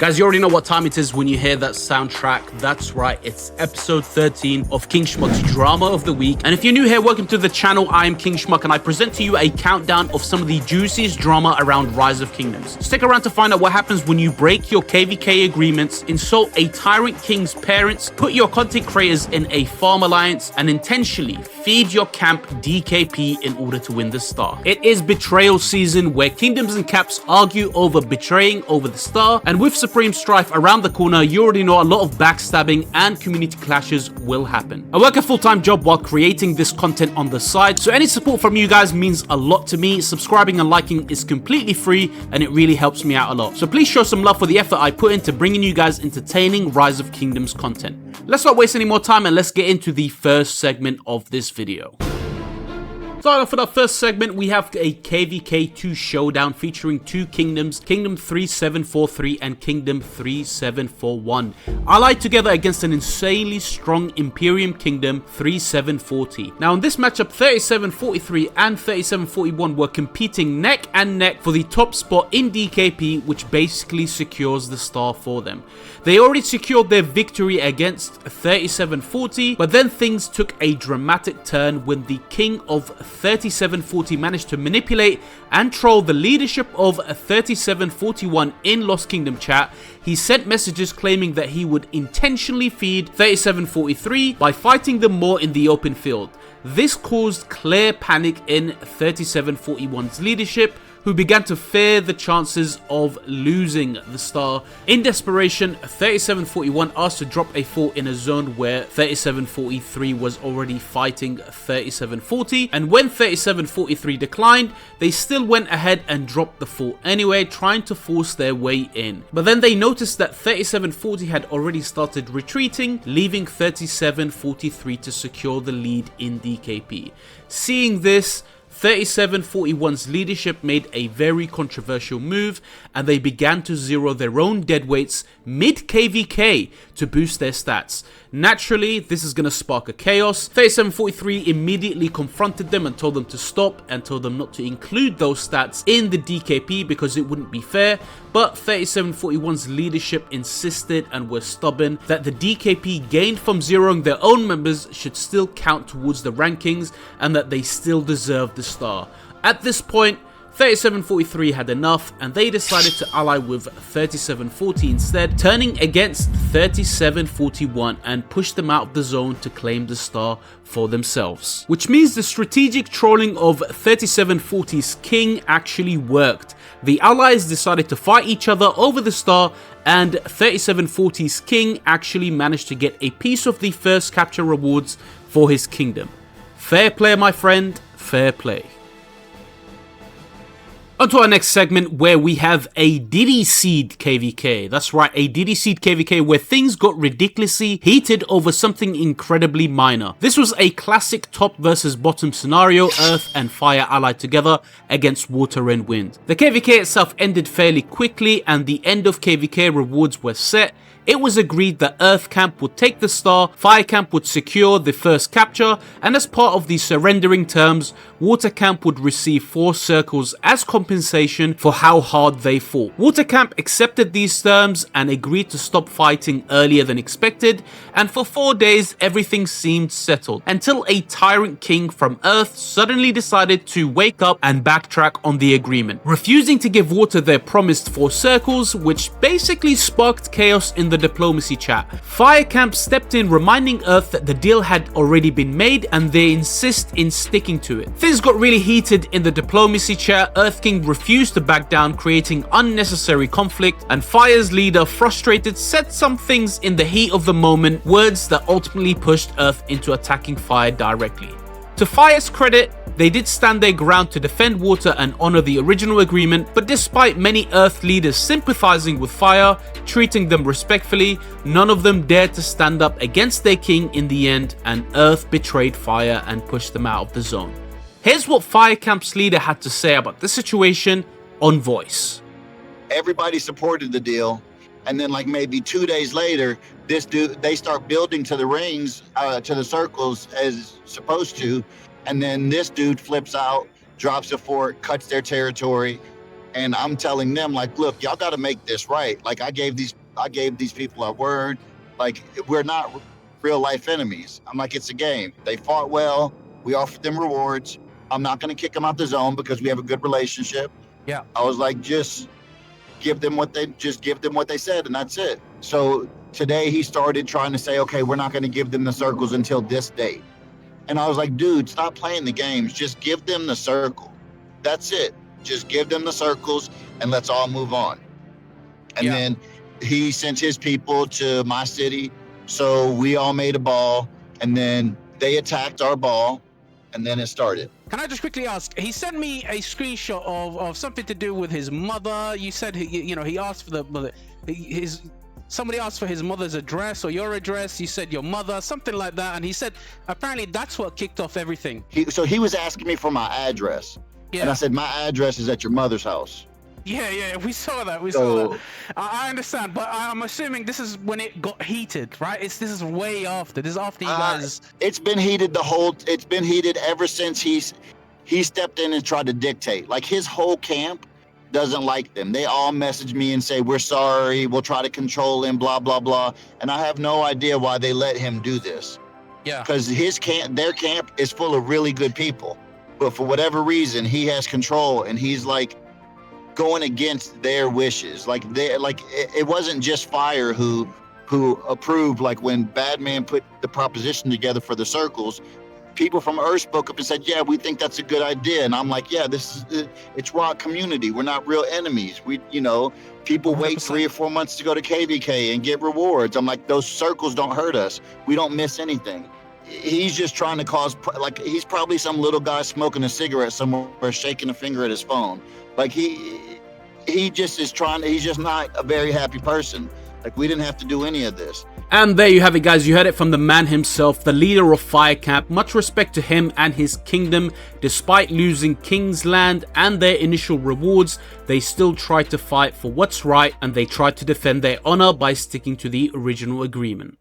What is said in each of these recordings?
Guys, you already know what time it is when you hear that soundtrack. That's right, it's episode 13 of King Schmuck's Drama of the Week. And if you're new here, welcome to the channel. I am King Schmuck and I present to you a countdown of some of the juiciest drama around Rise of Kingdoms. Stick around to find out what happens when you break your KVK agreements, insult a tyrant king's parents, put your content creators in a farm alliance, and intentionally feed your camp DKP in order to win the star. It is betrayal season where kingdoms and caps argue over betraying over the star, and with supreme strife around the corner, you already know a lot of backstabbing and community clashes will happen. I work a full-time job while creating this content on the side, so any support from you guys means a lot to me. Subscribing and liking is completely free and it really helps me out a lot. So please show some love for the effort I put into bringing you guys entertaining Rise of Kingdoms content. Let's not waste any more time and let's get into the first segment of this video. Starting off with our first segment, we have a KVK 2 showdown featuring two kingdoms, Kingdom 3743 and Kingdom 3741, allied together against an insanely strong Imperium Kingdom 3740. Now in this matchup, 3743 and 3741 were competing neck and neck for the top spot in DKP, which basically secures the star for them. They already secured their victory against 3740, but then things took a dramatic turn when the king of 3740 managed to manipulate and troll the leadership of 3741 in Lost Kingdom chat. He sent messages claiming that he would intentionally feed 3743 by fighting them more in the open field. This caused clear panic in 3741's leadership, who began to fear the chances of losing the star. In desperation, 3741 asked to drop a fort in a zone where 3743 was already fighting 3740, and when 3743 declined, they still went ahead and dropped the fort anyway, trying to force their way in. But then they noticed that 3740 had already started retreating, leaving 3743 to secure the lead in DKP. Seeing this, 3741's leadership made a very controversial move and they began to zero their own deadweights mid-KVK to boost their stats. Naturally, this is going to spark a chaos. 3743 immediately confronted them and told them to stop and told them not to include those stats in the DKP because it wouldn't be fair, but 3741's leadership insisted and were stubborn that the DKP gained from zeroing their own members should still count towards the rankings and that they still deserved the star. At this point, 3743 had enough and they decided to ally with 3740 instead, turning against 3741 and push them out of the zone to claim the star for themselves. Which means the strategic trolling of 3740's king actually worked. The allies decided to fight each other over the star and 3740's king actually managed to get a piece of the first capture rewards for his kingdom. Fair play, my friend, fair play. On to our next segment where we have a Diddy Seed KVK. That's right, a Diddy Seed KVK where things got ridiculously heated over something incredibly minor. This was a classic top versus bottom scenario, earth and fire allied together against water and wind. The KVK itself ended fairly quickly and the end of KVK rewards were set. It was agreed that Earth Camp would take the star, Fire Camp would secure the first capture, and as part of the surrendering terms, Water Camp would receive 4 circles as compensation for how hard they fought. Water Camp accepted these terms and agreed to stop fighting earlier than expected, and for 4 days everything seemed settled, until a tyrant king from Earth suddenly decided to wake up and backtrack on the agreement, refusing to give Water their promised 4 circles, which basically sparked chaos in the diplomacy chat. Fire Camp stepped in, reminding Earth that the deal had already been made and they insist in sticking to it. Things got really heated in the diplomacy chat. Earth King refused to back down, creating unnecessary conflict, and Fire's leader, frustrated, said some things in the heat of the moment, words that ultimately pushed Earth into attacking Fire directly. To Fire's credit, they did stand their ground to defend Water and honor the original agreement, but despite many Earth leaders sympathizing with Fire, treating them respectfully, none of them dared to stand up against their king in the end, and Earth betrayed Fire and pushed them out of the zone. Here's what Fire Camp's leader had to say about the situation on voice. Everybody supported the deal, and then like maybe 2 days later, this dude, they start building to the rings, to the circles as supposed to, and then this dude flips out, drops a fort, cuts their territory, and I'm telling them like, look, y'all got to make this right. Like I gave these I gave these people our word. Like, we're not real life enemies. I'm like, it's a game. They fought well. We offered them rewards. I'm not going to kick them out the zone because we have a good relationship. Yeah. I was like, just give them what they said, and that's it. So today he started trying to say, okay, we're not going to give them the circles until this date. And I was like, dude, stop playing the games. Just give them the circle. That's it. Just give them the circles and let's all move on. And then he sent his people to my city. So we all made a ball, and then they attacked our ball, and then it started. Can I just quickly ask, he sent me a screenshot of something to do with his mother. You said, he asked for somebody asked for his mother's address or your address. You said your mother, something like that. And he said, apparently that's what kicked off everything. So he was asking me for my address. Yeah. And I said, my address is at your mother's house. Yeah, we saw that. Saw that. I understand, but I'm assuming this is when it got heated, right? This is way after. This is after you guys. It's been heated ever since he stepped in and tried to dictate. Like, his whole camp doesn't like them. They all message me and say, we're sorry, we'll try to control him, blah, blah, blah. And I have no idea why they let him do this. Yeah. Because their camp is full of really good people. But for whatever reason, he has control, and he's like going against their wishes. It wasn't just Fire who approved. Like, when Badman put the proposition together for the circles, people from Earth spoke up and said, yeah, we think that's a good idea. And I'm like, yeah, it's ROK community. We're not real enemies. People 100%. Wait 3 or 4 months to go to KVK and get rewards. I'm like, those circles don't hurt us. We don't miss anything. He's just trying to cause, he's probably some little guy smoking a cigarette somewhere, shaking a finger at his phone. Like, he just is he's just not a very happy person. Like, we didn't have to do any of this. And there you have it, guys. You heard it from the man himself, the leader of Fire Camp. Much respect to him and his kingdom. Despite losing King's Land and their initial rewards, they still tried to fight for what's right, and they tried to defend their honor by sticking to the original agreement.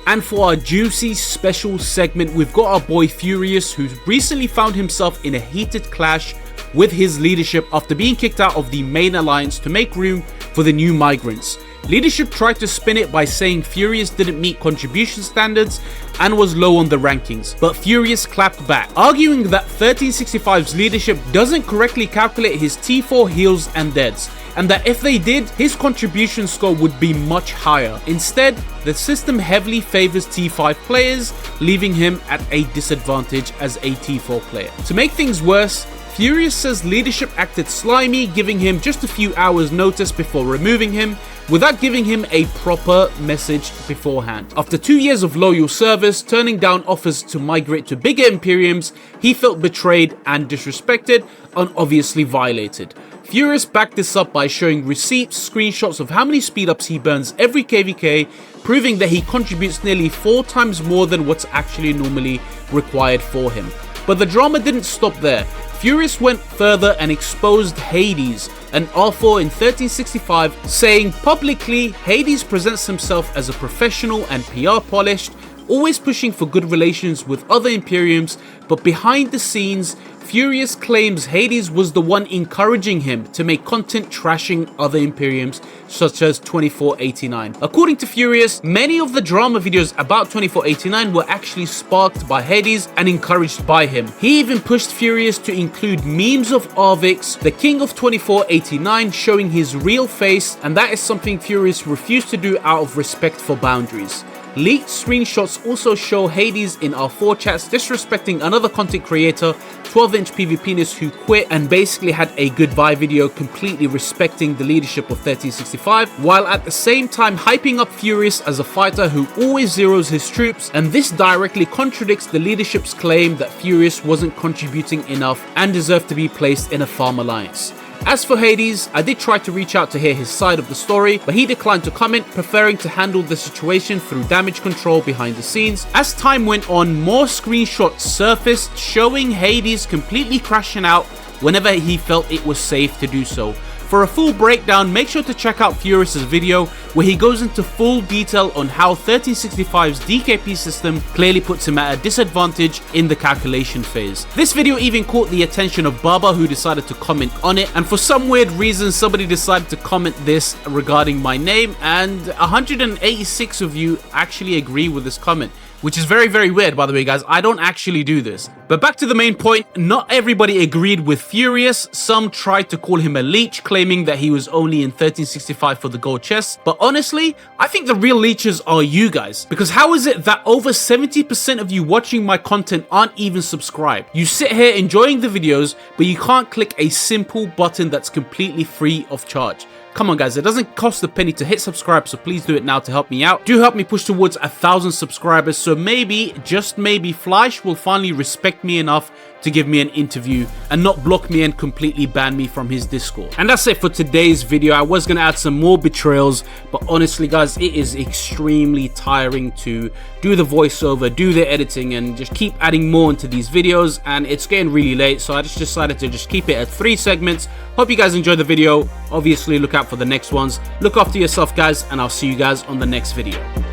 And for our juicy special segment, we've got our boy Furious, who's recently found himself in a heated clash with his leadership after being kicked out of the main alliance to make room for the new migrants. Leadership tried to spin it by saying Furious didn't meet contribution standards and was low on the rankings, but Furious clapped back, arguing that 1365's leadership doesn't correctly calculate his T4 heals and deads, and that if they did, his contribution score would be much higher. Instead, the system heavily favors T5 players, leaving him at a disadvantage as a T4 player. To make things worse, Furious says leadership acted slimy, giving him just a few hours notice before removing him, without giving him a proper message beforehand. After 2 years of loyal service, turning down offers to migrate to bigger Imperiums, he felt betrayed and disrespected, and obviously violated. Furious backed this up by showing receipts, screenshots of how many speed ups he burns every KVK, proving that he contributes nearly 4 times more than what's actually normally required for him. But the drama didn't stop there. Furious went further and exposed Hades, an R4 in 1365, saying publicly Hades presents himself as a professional and PR polished, always pushing for good relations with other Imperiums, but behind the scenes, Furious claims Hades was the one encouraging him to make content trashing other Imperiums such as 2489. According to Furious, many of the drama videos about 2489 were actually sparked by Hades and encouraged by him. He even pushed Furious to include memes of Arvix, the king of 2489, showing his real face, and that is something Furious refused to do out of respect for boundaries. Leaked screenshots also show Hades in our 4 chats disrespecting another content creator, 12-inch PvPness, who quit and basically had a goodbye video completely respecting the leadership of 1365, while at the same time hyping up Furious as a fighter who always zeroes his troops, and this directly contradicts the leadership's claim that Furious wasn't contributing enough and deserved to be placed in a farm alliance. As for Hades, I did try to reach out to hear his side of the story, but he declined to comment, preferring to handle the situation through damage control behind the scenes. As time went on, more screenshots surfaced showing Hades completely crashing out whenever he felt it was safe to do so. For a full breakdown, make sure to check out Furious's video where he goes into full detail on how 1365's DKP system clearly puts him at a disadvantage in the calculation phase. This video even caught the attention of Baba, who decided to comment on it, and for some weird reason somebody decided to comment this regarding my name, and 186 of you actually agree with this comment, which is very, very weird, by the way, guys. I don't actually do this. But back to the main point, not everybody agreed with Furious. Some tried to call him a leech, claiming that he was only in 1365 for the gold chests. But honestly, I think the real leeches are you guys. Because how is it that over 70% of you watching my content aren't even subscribed? You sit here enjoying the videos, but you can't click a simple button that's completely free of charge. Come on guys, it doesn't cost a penny to hit subscribe, so please do it now to help me out. Do help me push towards 1,000 subscribers, so maybe, just maybe, Fleisch will finally respect me enough to give me an interview and not block me and completely ban me from his Discord. And that's it for today's video. I was going to add some more betrayals, but honestly guys, it is extremely tiring to do the voiceover, do the editing, and just keep adding more into these videos, and it's getting really late, so I just decided to just keep it at 3 segments. Hope you guys enjoyed the video. Obviously, look out for the next ones. Look after yourself guys, and I'll see you guys on the next video.